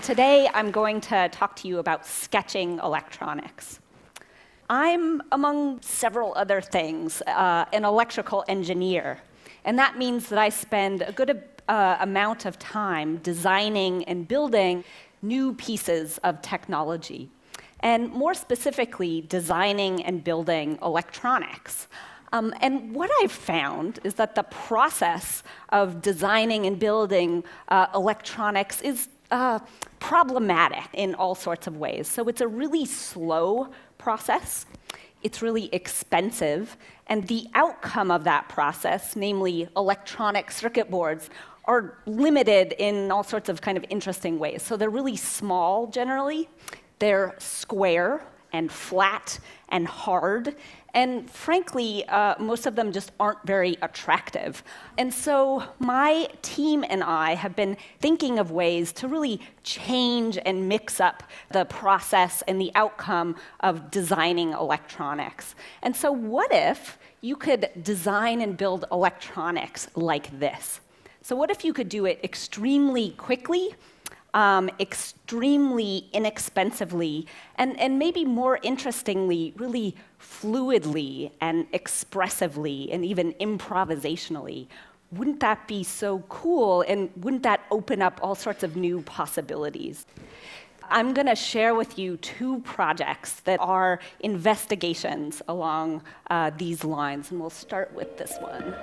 Today, I'm going to talk to you about sketching electronics. I'm, among several other things, an electrical engineer. And that means that I spend a good amount of time designing and building new pieces of technology. And more specifically, designing and building electronics. And what I've found is that the process of designing and building electronics is problematic in all sorts of ways. So it's a really slow process. It's really expensive. And the outcome of that process, namely electronic circuit boards, are limited in all sorts of kind of interesting ways. So they're really small generally. They're square and flat and hard. And frankly, most of them just aren't very attractive. And so my team and I have been thinking of ways to really change and mix up the process and the outcome of designing electronics. And so what if you could design and build electronics like this? So what if you could do it extremely quickly, extremely inexpensively, and maybe more interestingly, really fluidly and expressively and even improvisationally? Wouldn't that be so cool, and wouldn't that open up all sorts of new possibilities? I'm going to share with you two projects that are investigations along these lines, and we'll start with this one.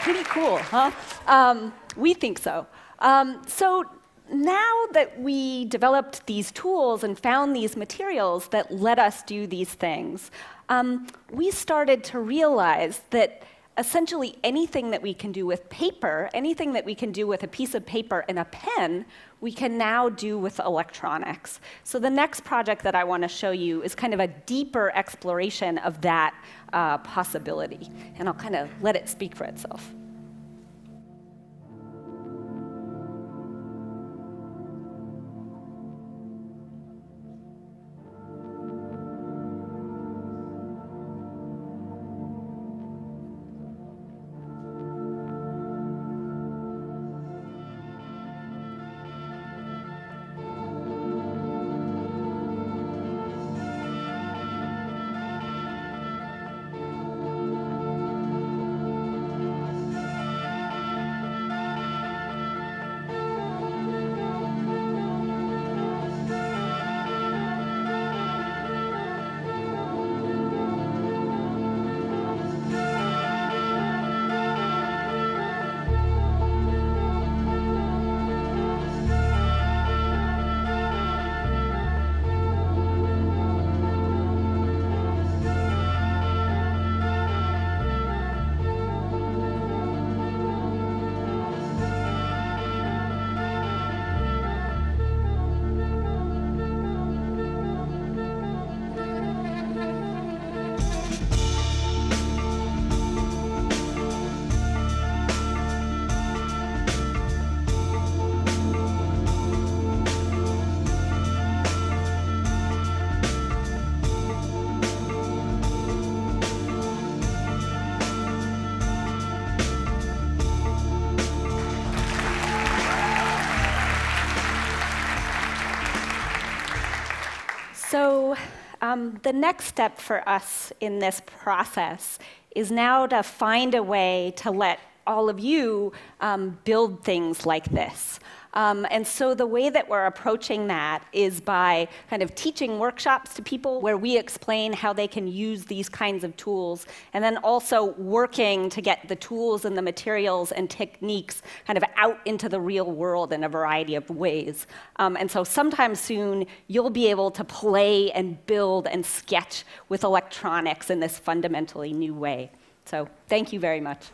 Pretty cool, huh? We think so. So now that we developed these tools and found these materials that let us do these things, we started to realize that essentially anything that we can do with paper, anything that we can do with a piece of paper and a pen, we can now do with electronics. So the next project that I want to show you is kind of a deeper exploration of that possibility. And I'll kind of let it speak for itself. So the next step for us in this process is now to find a way to let all of you build things like this. And so the way that we're approaching that is by kind of teaching workshops to people where we explain how they can use these kinds of tools, and then also working to get the tools and the materials and techniques kind of out into the real world in a variety of ways. And so sometime soon, you'll be able to play and build and sketch with electronics in this fundamentally new way. So thank you very much.